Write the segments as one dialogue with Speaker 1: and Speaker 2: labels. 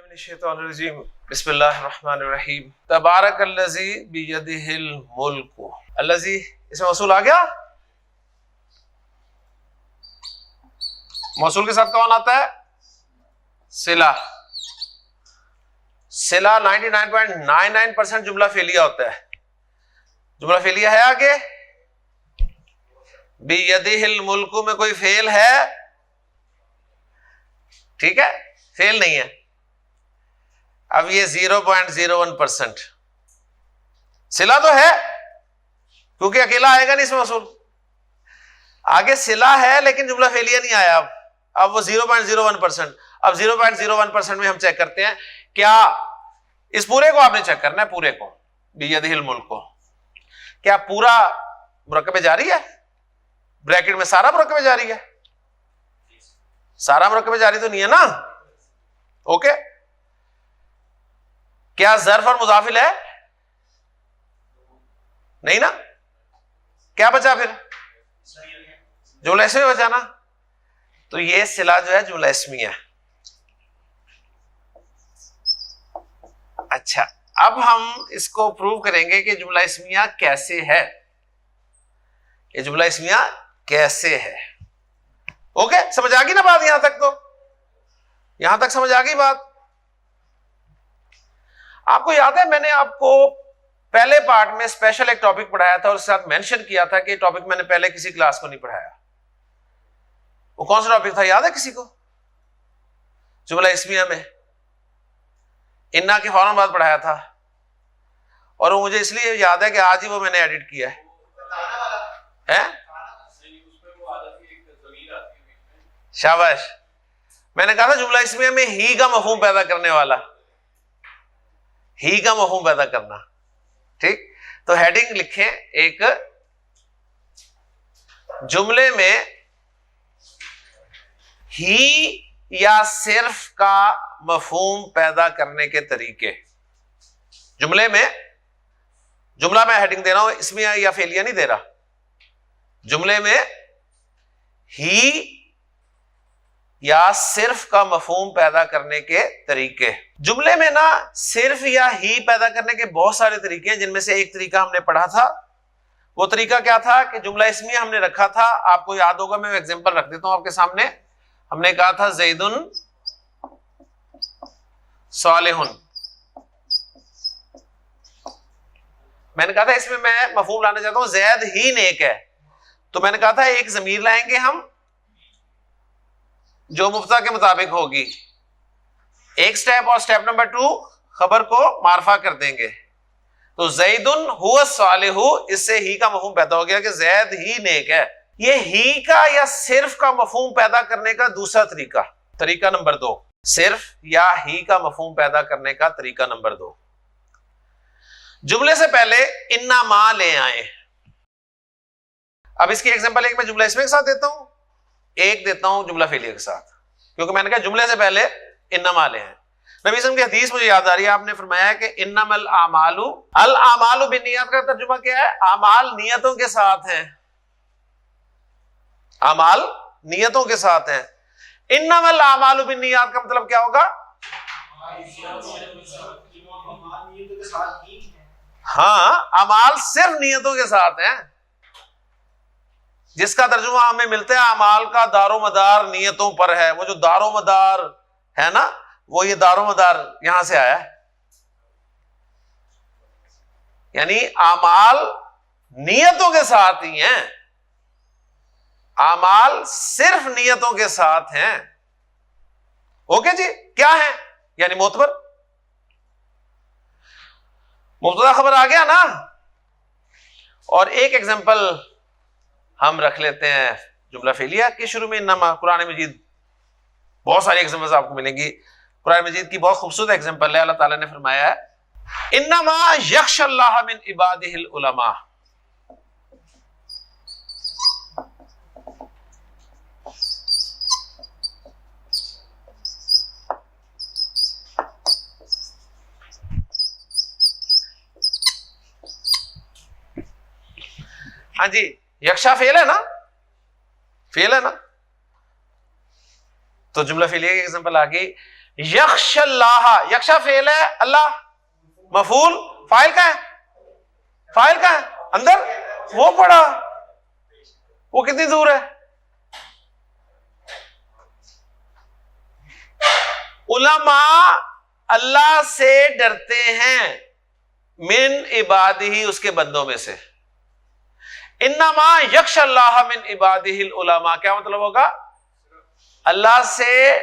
Speaker 1: बिस्मिल्लाहिर्रहमानिर्रहीम। तबारकल्लज़ी बियदिहिल मुल्क। अल्लज़ी इसमें मौसूल आ गया। मौसूल के साथ कौन आता है? सिला। सिला 99.99% जुमला फेलिया होता है। जुमला फेलिया है आगे। बियदिहिल मुल्क में कोई फेल है? ठीक है, फेल नहीं है। अब ये 0.01% सिला तो है क्योंकि अकेला आएगा नहीं इसमें मौसूल। आगे सिला है लेकिन जुमला फेलिया नहीं आया। अब वो 0.01%। अब 0.01% में हम चेक करते हैं, क्या इस पूरे को आपने चेक करना है, पूरे को, बियदिहिल मुल्क को, क्या पूरा मुरक्कब जारी है? ब्रैकेट में सारा मुरक्कब जारी है? सारा मुरक्कब जारी तो नहीं है ना। ओके, क्या ज़र्फ और मुज़ाफिल है? नहीं ना। क्या बचा फिर? जुमला इसमी बचा ना। तो ये सिला जो है जुमला इसमी है। अच्छा, अब हम इसको प्रूव करेंगे कि जुमला इसमिया कैसे है। ये जुमला इसमिया कैसे है। ओके, समझ आ गई ना बात? यहां तक तो, यहां तक समझ आ गई बात। आपको याद है मैंने आपको पहले पार्ट में स्पेशल एक टॉपिक पढ़ाया था और उसके साथ मेंशन किया था कि टॉपिक मैंने पहले किसी क्लास को नहीं पढ़ाया। वो कौन सा टॉपिक था, याद है किसी को? जुमला इस्मिया में इन्ना के फौरन बाद पढ़ाया था और वो मुझे इसलिए याद है कि आज ही वो मैंने एडिट किया है। शाबाश। मैंने कहा था जुमला इस्मिया में ही का मफहूम पैदा करने वाला, ही का मफहूम पैदा करना। ठीक, तो हेडिंग लिखें एक, जुमले में ही या सिर्फ का मफहूम पैदा करने के तरीके। जुमले में, जुमला मैं हेडिंग दे रहा हूं, इसमें या फेलिया नहीं दे रहा। जुमले में ही या सिर्फ का मफहूम पैदा करने के तरीके। जुमले में ना सिर्फ या ही पैदा करने के बहुत सारे तरीके हैं, जिनमें से एक तरीका हमने पढ़ा था। वो तरीका क्या था कि जुमला इसमिया हमने रखा था, आपको याद होगा, मैं एग्जांपल रख देता हूं आपके सामने। हमने कहा था ज़ैदुन सालिहुन। मैंने कहा था इसमें मैं मफहूम लाना चाहता हूं ज़ैद ही नेक है। तो मैंने कहा था एक ज़मीर लाएंगे हम जो मुफ्ता के मुताबिक होगी, एक स्टेप, और स्टेप नंबर 2 खबर को मारफा कर देंगे। तो ज़ैदुन हुवा सालिहु, इससे ही का मफहूम पैदा हो गया कि ज़ैद ही नेक है। ये ही का या सिर्फ का मफहूम पैदा करने का दूसरा तरीका, तरीका नंबर 2, सिर्फ या ही का मफहूम पैदा करने का तरीका नंबर 2। जुमले से पहले इन्ना मा ले आए। अब इसकी एग्जांपल एक मैं जुमला इसमें के साथ देता हूं, एक देता हूं जुमला फेलिया के साथ, क्योंकि मैंने कहा जुमले से पहले इन्ना मा ले आए। नबी सल्लल्लाहु अलैहि वसल्लम की हदीस मुझे याद आ रही है, आपने फरमाया कि इन्नमल आमालु, अल आमालु बिन्नियत का तर्जुमा क्या है? आमाल नियतों के साथ हैं। आमाल नियतों के साथ हैं। इन्नमल आमालु बिन्नियत का मतलब क्या होगा? हाँ, अमाल सिर्फ नियतों के साथ हैं, जिसका तर्जुमा हमें मिलता है अमाल का दारो मदार नियतों पर है। वो जो दारो मदार है ना, वो ये दारो मदार यहां से आया है। यानी अमाल नियतों के साथ ही हैं, अमाल सिर्फ नियतों के साथ हैं। ओके जी, क्या है? यानी मोतबर, मुब्तदा खबर आ गया ना। और एक एग्जांपल हम रख लेते हैं जुमला फेलिया के शुरू में इन्नमा। कुरान मजीद बहुत सारी एग्जांपल्स आपको मिलेंगी। कुरान मजीद की बहुत खूबसूरत एग्जांपल है। अल्लाह ताला ने फरमाया है इन्नमा यख्शल्लाह मिन इबादिहिल उलमा। हाँ जी, यक्षा फेल है ना, फेल है ना। तो जुमला फेलिया की एग्जांपल आ गई यख्शल्लाह, यख्शा फेल है, अल्लाह मफूल, फाइल का है, फाइल का है अंदर, वो पड़ा, वो कितनी दूर है? उलमा अल्लाह से डरते हैं, मिन इबादिही, उसके बंदों में से। इन्नमा यख्शल्लाह मिन इबादिहिल उलमा, क्या मतलब होगा? अल्लाह से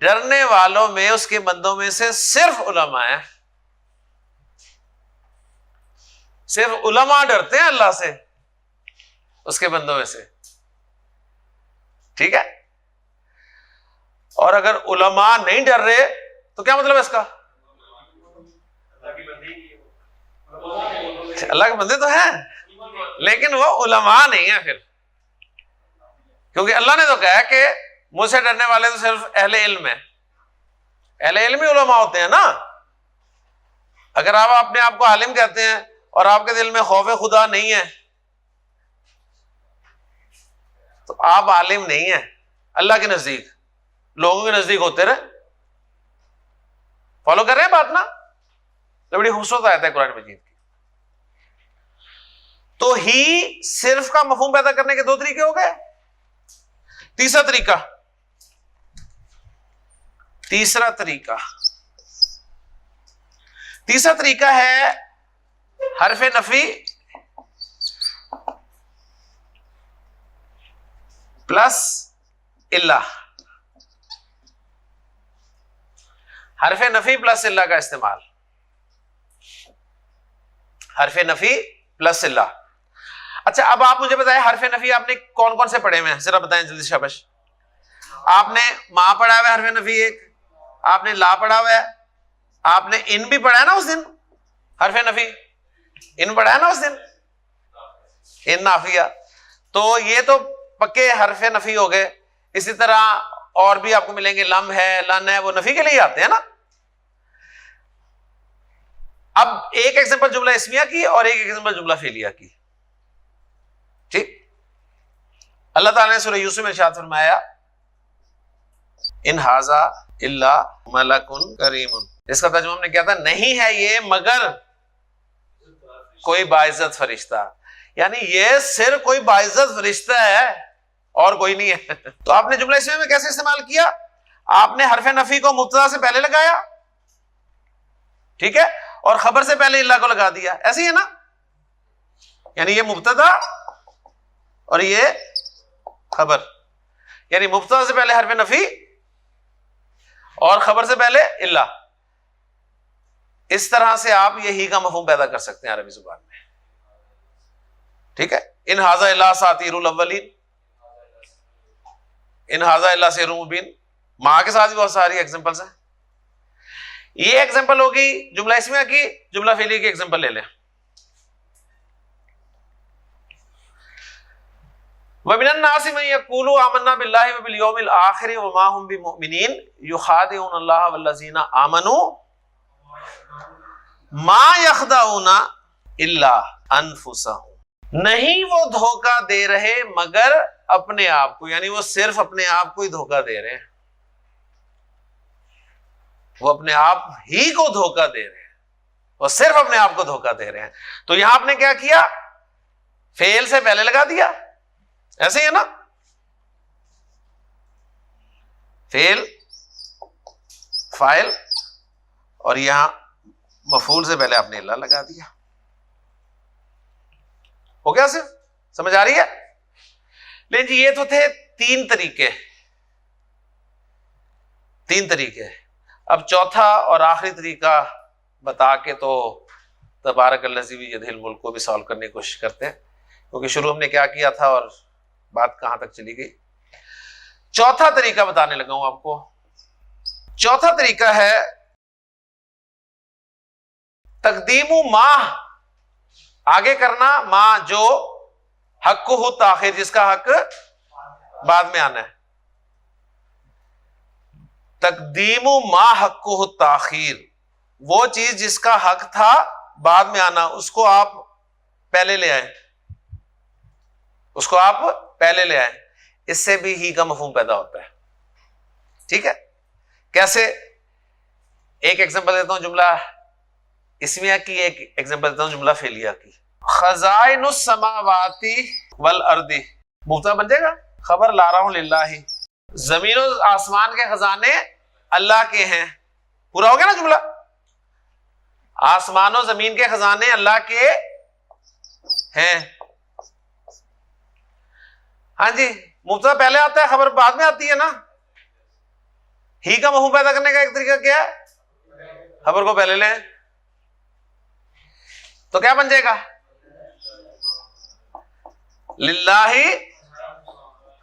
Speaker 1: डरने वालों में, उसके बंदों में से सिर्फ उलमा है, सिर्फ उलमा डरते हैं अल्लाह से, उसके बंदों में से, ठीक है। और अगर उलमा नहीं डर रहे तो क्या मतलब है इसका? अल्लाह के बंदे तो हैं लेकिन वो उलमा नहीं है फिर, क्योंकि अल्लाह ने तो कहा है कि मुझसे डरने वाले तो सिर्फ अहले इल्म है, अहले इल्म ही उलमा होते हैं ना। अगर आप अपने आप को आलिम कहते हैं और आपके दिल में खौफ खुदा नहीं है तो आप आलिम नहीं है, अल्लाह के नजदीक, लोगों के नजदीक होते रहे। फॉलो कर रहे हैं बात ना? तो बड़ी खूबसूरत आयत है कुरान मजीद की। तो ही सिर्फ का मफहूम पैदा करने के दो तरीके हो गए। तीसरा तरीका, तीसरा तरीका है हरफे नफी प्लस इल्ला, हरफे नफी प्लस इल्ला का इस्तेमाल, हरफे नफी प्लस इल्ला। अच्छा, अब आप मुझे बताएं हरफे नफी आपने कौन कौन से पढ़े हुए हैं, जरा बताएं जल्दी शाबाश। आपने मां पढ़ा हुआ है हरफे नफी एक, आपने ला पढ़ा हुआ है, आपने इन भी पढ़ा है ना उस दिन, हरफे नफी इन पढ़ा है ना उस दिन, इन नाफिया। तो ये तो पक्के हरफे नफी हो गए। इसी तरह और भी आपको मिलेंगे, लम है, लन है, वो नफी के लिए आते हैं ना। अब एक एग्जांपल जुमला इस्मिया की और एक एग्जांपल जुमला फेलिया की, ठीक। अल्लाह ताला ने सूरह यूसुफ में इरशाद फरमाया, इन हाजा इल्ला मलकुन करीमुन। इसका तर्जुमा हमने किया था, नहीं है ये मगर कोई बाइज्जत फरिश्ता, यानी ये सिर्फ कोई बाइज्जत फरिश्ता है और कोई नहीं है। तो आपने जुमला इस्मिया में कैसे इस्तेमाल किया? आपने हरफे नफी को मुब्तदा से पहले लगाया, ठीक है, और खबर से पहले इल्ला को लगा दिया, ऐसे ही है ना। यानी ये मुब्तदा और ये खबर, यानी मुब्तदा से पहले हरफे नफी और खबर से पहले इल्ला। इस तरह से आप ये ही का मफहूम पैदा कर सकते हैं अरबी जुबान में, ठीक है। इन हाजा इल्ला सातीरुल अव्वलीन, इन हाजा इल्ला सिर्रुम मुबीन, मां के साथ भी बहुत सारी एग्जांपल्स हैं। ये एग्जांपल होगी जुमला इस्मिया की। जुमला फेलिया की एग्जांपल ले लें। वमिनन नासि मन यक़ूलु आमन्ना बिल्लाहि व बिल यौमिल आखिर व मा हुम बिमुमिनीन युखादिऊन अल्लाह वल्लज़ीना आमनू मा यख़दाऊना इल्ला अनफुसहुम। नहीं वो धोखा दे रहे मगर अपने आप को, यानी वो सिर्फ अपने आप को ही धोखा दे रहे हैं, वो अपने आप ही को धोखा दे रहे हैं, वो सिर्फ अपने आप को धोखा दे रहे हैं। तो यहां आपने क्या किया? फेल से पहले लगा दिया, ऐसे ही है ना, फेल फाइल और यहां मफूल से पहले आपने इल्ला लगा दिया। हो गया? सिर्फ समझ आ रही है? लेकिन जी ये तो थे तीन तरीके। अब चौथा और आखिरी तरीका बता के तो तबारकल्लज़ी बियदिहिल मुल्क को भी सॉल्व करने की कोशिश करते हैं, क्योंकि शुरू हमने क्या किया था और बात कहां तक चली गई। चौथा तरीका बताने लगा हूं आपको। चौथा तरीका है तकदीमु माह, आगे करना, मां जो हक़्क़ुहु ताख़िर, जिसका हक बाद में आना है। तकदीमु मा हक़्क़ुहु ताख़ीर, वो चीज जिसका हक था बाद में आना, उसको आप पहले ले आए, उसको आप पहले ले आए। इससे भी ही का मफहूम पैदा होता है, ठीक है। कैसे? एक एग्जांपल देता हूं जुमला इसमिया की, एक एग्जांपल देता हूं जुमला फेलिया की। खजाइनुस समावाती वल अर्दी, मुफ्ता बन जाएगा, खबर ला रहा हूं लिल्लाही, जमीन और आसमान के खजाने अल्लाह के हैं। पूरा हो गया ना जुमला, आसमान और जमीन के खजाने अल्लाह के हैं। हाँ जी, मुफ्ता पहले आता है, खबर बाद में आती है ना। ही का मफहूम पैदा करने का एक तरीका क्या है, खबर को पहले लें, तो क्या बन जाएगा, लिल्लाही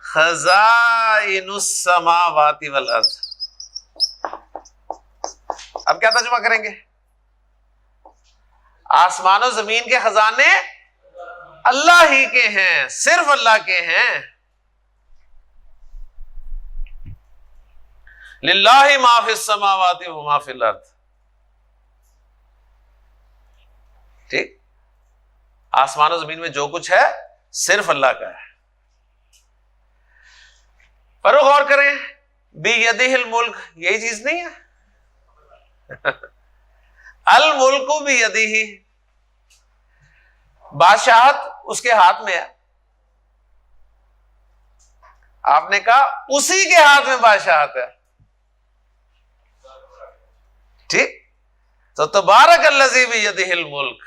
Speaker 1: खजाइनुस समावाति वल अर्द। अब क्या तर्जुमा करेंगे, आसमान और जमीन के खजाने अल्लाह ही के हैं, सिर्फ अल्लाह के हैं। लिल्लाहि मा फिस समावाति व मा फिल अर्द। ठीक, आसमान और जमीन में जो कुछ है सिर्फ अल्लाह का है। पर गौर करें, बियदिहिल मुल्क, यही चीज नहीं है। अल मुल्कु बियदिही, बादशाहत उसके हाथ में है। आपने कहा उसी के हाथ में बादशाहत है। ठीक, तो तबारक अल्लज़ी बियदिहिल मुल्क,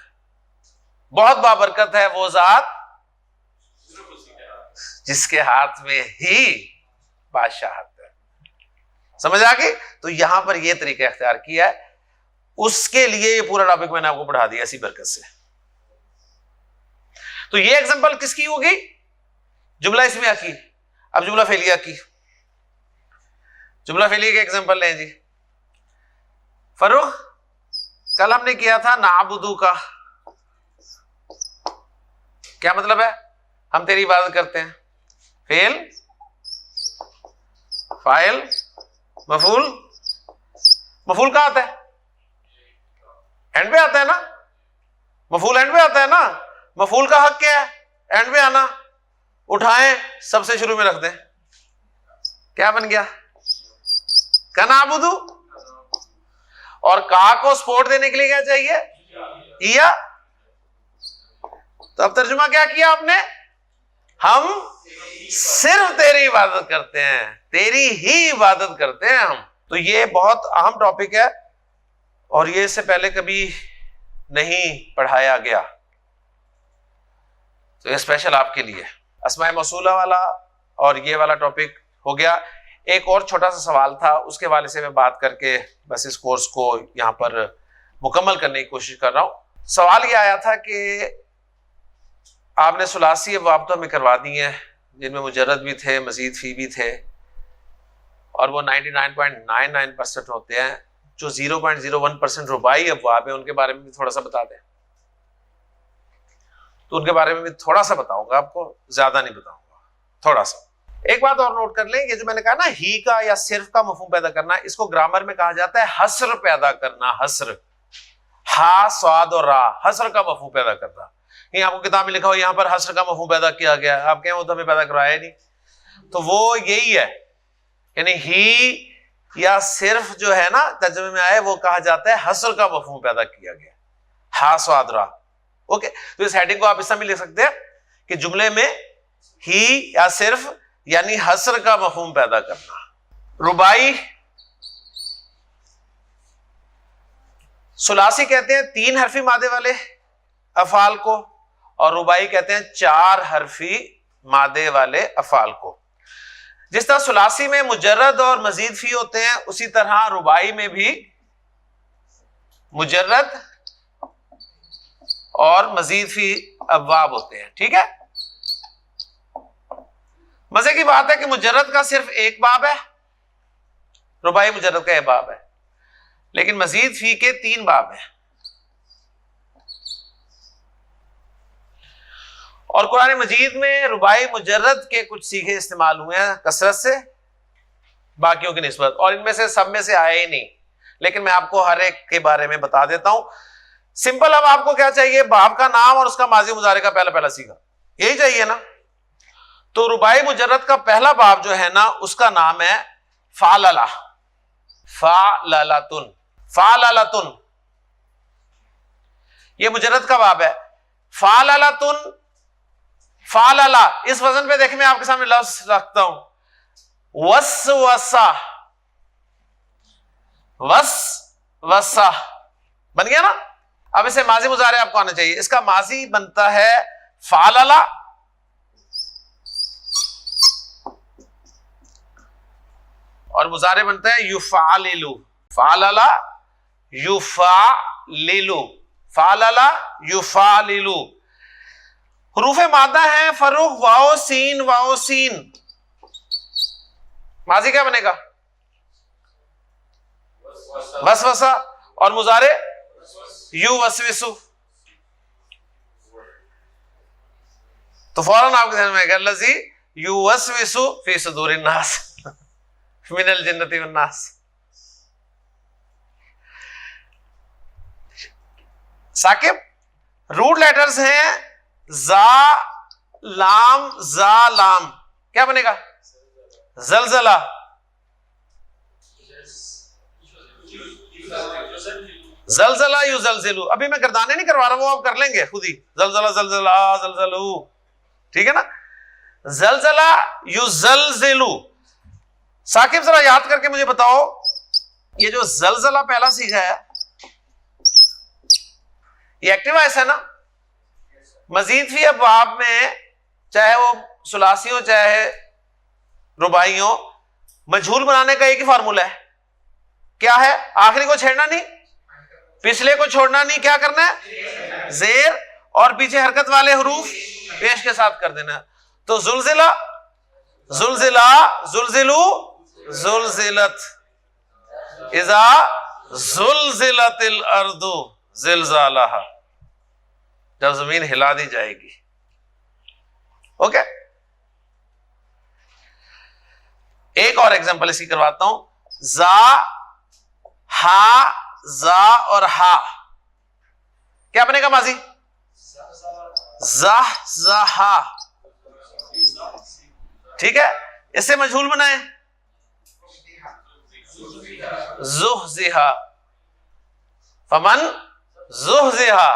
Speaker 1: बहुत बाबरकत है वो जात जिसके हाथ में ही बादशाहत है। समझ आ गई? तो यहां पर यह तरीका इख्तियार किया है, उसके लिए ये पूरा टॉपिक मैंने आपको पढ़ा दिया इसी बरकत से। तो ये एग्जांपल किसकी होगी, जुमला इसमिया की। अब जुमला फेलिया की, जुमला फेलिया के एग्जांपल लें जी। फरूख, कल हमने किया था नाबुदू का, क्या मतलब है, हम तेरी इबादत करते हैं। Fail, file, मफूल। मफूल कहां आता है, एंड पे आता है ना, मफूल एंड पे आता है ना। मफूल का हक क्या है, एंड पे आना। उठाएं, सबसे शुरू में रख दें, क्या बन गया, कनाबुदू। और का को सपोर्ट देने के लिए क्या चाहिए, इया। तो अब तर्जुमा क्या किया आपने, हम सिर्फ तेरी इबादत करते हैं, तेरी ही इबादत करते हैं हम। तो ये बहुत अहम टॉपिक है और ये इससे पहले कभी नहीं पढ़ाया गया, तो ये स्पेशल आपके लिए। अस्माए मौसूला वाला और ये वाला टॉपिक हो गया। एक और छोटा सा सवाल था, उसके वाले से मैं बात करके बस इस कोर्स को यहाँ पर मुकम्मल करने की कोशिश कर रहा हूँ। सवाल ये आया था कि आपने सुलासी अबवाब तो हमें करवा दी हैं, जिनमें मुजर्रद भी थे, मजीद फी भी थे, और वो 99.99% होते हैं। जो 0.01% रुबाई अबवाब है उनके बारे में भी थोड़ा सा बता दें। तो उनके बारे में भी थोड़ा सा बताऊंगा आपको, ज्यादा नहीं बताऊंगा, थोड़ा सा। एक बात और नोट कर लें, ये जो मैंने कहा ना ही का या सिर्फ का मफहूम पैदा करना, इसको ग्रामर में कहा जाता है हस्र पैदा करना। हस्र, हा स्वाद और रा, हस्र का मफहूम पैदा करना। ये आपको किताब में लिखा हो यहाँ पर हस्र का मफहूम पैदा किया गया, आप कहें वो तो हमें पैदा कराया नहीं, तो वो यही है, यानी ही या सिर्फ जो है ना तर्जुमे में आए वो कहा जाता है हस्र का मफहूम पैदा किया गया, हा स्वाद रा। ओके, तो इस हेडिंग को आप इस समय लिख सकते हैं कि जुमले में ही या सिर्फ यानी हस्र का मफहूम पैदा करना। रुबाई, सुलासी कहते हैं 3 हरफी मादे वाले अफाल को, और रुबाई कहते हैं 4 हरफी मादे वाले अफाल को। जिस तरह सुलासी में मुजर्रद और मजीद फी होते हैं, उसी तरह रुबाई में भी मुजर्रद और मजीद फी अबवाब होते हैं। ठीक है, मजे की बात है कि मुजर्रद का सिर्फ एक बाब है, रुबाई मुजर्रद का एक बाब है, लेकिन मजीद फी के 3 बाब हैं। और कुरान मजीद में रुबाई मुजर्रद के कुछ सीखे इस्तेमाल हुए हैं कसरत से बाकियों की निस्बत, और इनमें से सब में से आए ही नहीं, लेकिन मैं आपको हर एक के बारे में बता देता हूं। सिंपल, अब आपको क्या चाहिए, बाब का नाम और उसका माजी मुजारे का पहला पहला सीखा, यही चाहिए ना। तो रुबाई मुजर्रद का पहला बाब जो है ना, उसका नाम है फालला, फाललातुन। फाललतुन, ये मुजर्रद का बाब है। फाललतुन, फालला, इस वजन पे देखें मैं आपके सामने लफ्ज रखता हूं, वसवसा, वसवसा बन गया ना। अब इसे माजी मुजारे आपको आना चाहिए। इसका माजी बनता है फालला, और मुजारे बनता है युफालिलु। फालला युफालिलु, फालला युफालिलु। हुरूफे मादा है फरुख, वाओ सीन, वाओ सीन। माजी क्या बनेगा? वसवसा, और मुजारे यू वसविसु। तो फौरन आपके ध्यान में आएगा लजी यू वसविसु फी सुदूरिन नास मिनल जिन्नति वन नास। साकिब, रूट लेटर्स हैं जा लाम, जा लाम, क्या बनेगा? जलजला, जलजला यू जलजिलू। अभी मैं गर्दाने नहीं करवा रहा, वो आप कर लेंगे खुद ही। जलजला जलजला जलजलू, ठीक है ना। जलजला यू जलजिलू। साकिब जरा याद करके मुझे बताओ, ये जो जलजला पहला सीखा है ये एक्टिव वॉइस है ना। मजीद भी अब बाब में चाहे वो सुलासी हो चाहे रुबाई हो, मजहूल बनाने का एक ही फार्मूला है, क्या है? आखिरी को छेड़ना नहीं, पिछले को छोड़ना नहीं, क्या करना है? जेर और पीछे हरकत वाले हरूफ पेश के साथ कर देना। तो जुलजिला, जुलजिला, जुलजिलू, जुलजिलत, इज़ा जुलजिलतिल अर्दु जिलजालहा, जब जमीन हिला दी जाएगी। ओके, एक और एग्जांपल इसकी करवाता हूं। जा, हा, जा और हा क्या बनेगा माजी? जाह, जाहा, ठीक है। इससे मजहूल बनाए जुहजिहा, फमन जुहजिहा,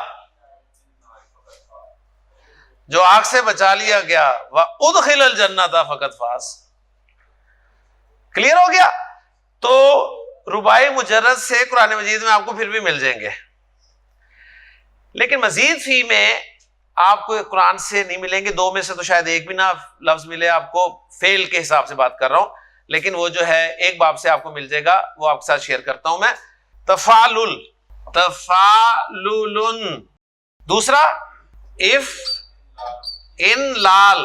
Speaker 1: जो आग से बचा लिया गया, वह उदखिलल जन्नता फकत फास। क्लियर हो गया? तो रुबाई मुजर्रद से कुरान मजीद में आपको फिर भी मिल जाएंगे, लेकिन मजीद फी में आपको कुरान से नहीं मिलेंगे। दो में से तो शायद एक भी ना लफ्ज मिले आपको, फेल के हिसाब से बात कर रहा हूं, लेकिन वो जो है एक बाब से आपको मिल जाएगा, वो आपके साथ शेयर करता हूं मैं। तफालुल, तफालुलन। दूसरा if in Lal,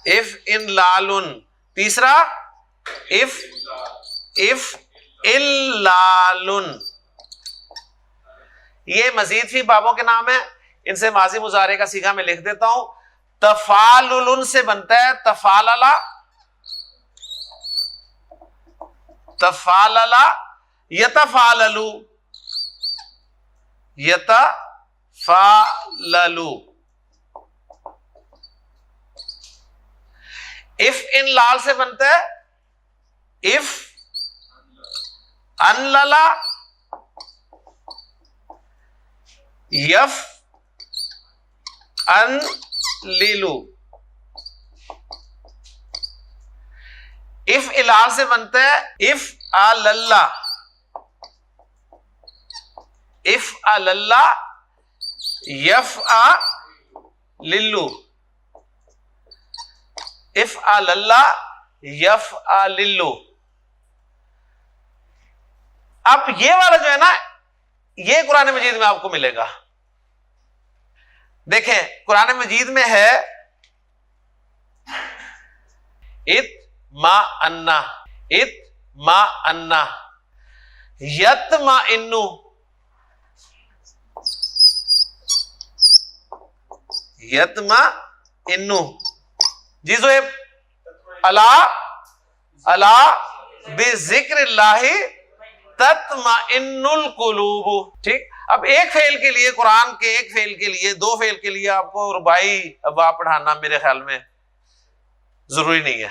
Speaker 1: if in लालुन। तीसरा इफ इल्लालुन। ये मजीद भी बाबों के नाम है, इनसे माजी मुजारे का सीगा मैं लिख देता हूं। तफालुन से बनता है तफालला, तफालला, यतफाललु, यतफाललु। इफ इन लाल से बनता है इफ अनलला, यफ अनलिलु। इफ इलाल से बनता है इफ अलल्ला, इफ अलल्ला, यफ आ लिल्लू, इफ अलल्ला, यफ आ लिल्लू। अब ये वाला जो है ना, ये कुरान मजीद में आपको मिलेगा। देखें कुरान मजीद में है इत मा अन्ना, इत मा अन्ना, यत मा इन्नू, यत मा इन्नू। जी ज़ोएब, अला अला बिज़िक्रिल्लाहि तत्मइन्नुल कुलूब। ठीक, अब एक फेल के लिए, कुरान के एक फेल के लिए, दो फेल के लिए आपको रुबाई अबाब पढ़ाना मेरे ख्याल में जरूरी नहीं है।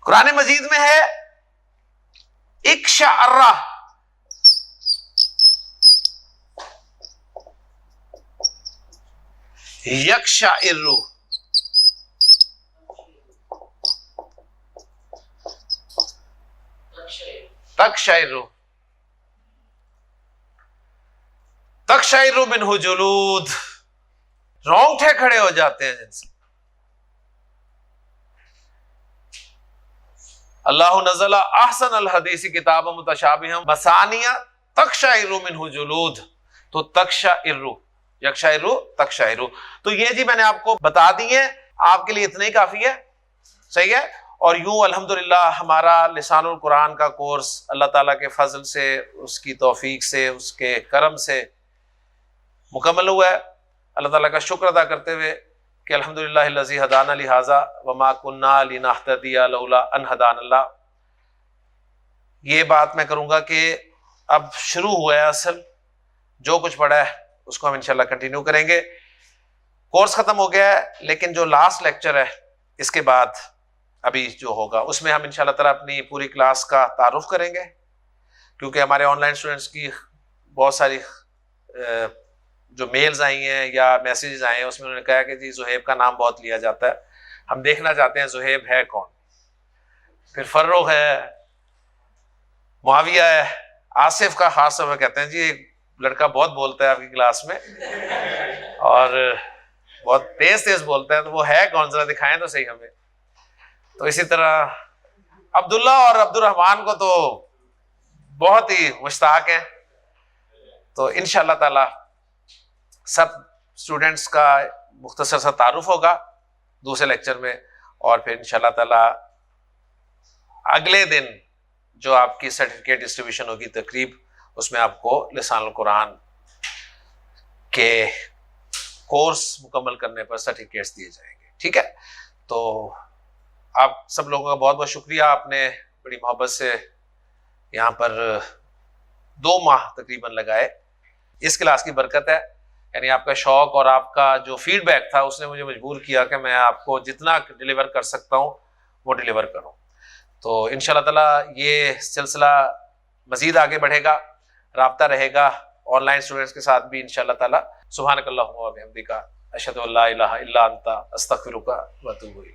Speaker 1: कुरान मजीद में है इक्शाअर्रा, यक्शाइरु, तकशाइरु, तकशाइरु मिन्हु जुलूद, रोंगटे खड़े हो जाते हैं जिनसे। अल्लाहु नज़ला अहसन अल हदीसी किताब मुतशाबिहम मसानिया तकशाइरु मिन्हु जुलूद, तो तकशाइरु, यक्शाइरु, तकशाइरु, तो ये जी मैंने आपको बता दी है, आपके लिए इतना ही काफी है, सही है। और यूं अल्हम्दुलिल्लाह हमारा लिसानुल कुरान का कोर्स अल्लाह ताला के फजल से, उसकी तौफीक से, उसके करम से मुकम्मल हुआ है। अल्लाह ताला का शुक्र अदा करते हुए कि अल्हम्दुलिल्लाह लज़ी हदाना लिहाजा वमा कुन्ना लिनहतदिया लौला अन हदानल्लाह, ये बात मैं करूंगा कि अब शुरू हुआ है असल, जो कुछ पढ़ा है उसको हम इंशाल्लाह कंटिन्यू करेंगे। कोर्स खत्म हो गया है, लेकिन जो लास्ट लेक्चर है इसके बाद अभी जो होगा उसमें हम इंशाल्लाह ताला अपनी पूरी क्लास का तारुफ करेंगे, क्योंकि हमारे ऑनलाइन स्टूडेंट्स की बहुत सारी जो मेल्स आई हैं या मैसेजेस आए हैं उसमें उन्होंने कहा कि जी ज़ुहैब का नाम बहुत लिया जाता है, हम देखना चाहते हैं ज़ुहैब है कौन। फिर फर्रुख है, मुआविया है, आसिफ का खास तौर पर कहते हैं जी एक लड़का बहुत बोलता है आपकी क्लास में और बहुत तेज तेज बोलता है, तो वो है कौन, जरा दिखाएं तो सही हमें। तो इसी तरह अब्दुल्ला और अब्दुर्रहमान को तो बहुत ही मुश्ताक हैं। तो इंशाअल्लाह ताला सब स्टूडेंट्स का मुख्तसर सा तारुफ होगा दूसरे लेक्चर में, और फिर इंशाअल्लाह ताला अगले दिन जो आपकी सर्टिफिकेट डिस्ट्रीब्यूशन होगी तकरीब, उसमें आपको लिसानुल कुरान के कोर्स मुकम्मल करने पर सर्टिफिकेट्स दिए जाएंगे, ठीक है। तो आप सब लोगों का बहुत बहुत शुक्रिया, आपने बड़ी मोहब्बत से यहाँ पर 2 माह तकरीबन लगाए, इस क्लास की बरकत है। यानी आपका शौक और आपका जो फीडबैक था उसने मुझे मजबूर किया कि मैं आपको जितना डिलीवर कर सकता हूँ वो डिलीवर करूँ। तो इंशाअल्लाह ताला ये सिलसिला मज़ीद आगे बढ़ेगा, राब्ता रहेगा ऑनलाइन स्टूडेंट्स के साथ भी इंशाअल्लाह ताला। सुब्हानकल्लाहुम्मा व बिहम्दिका अशहदु अल्ला इलाहा इल्ला अंता अस्तगफिरुका व अतूबु इलैक।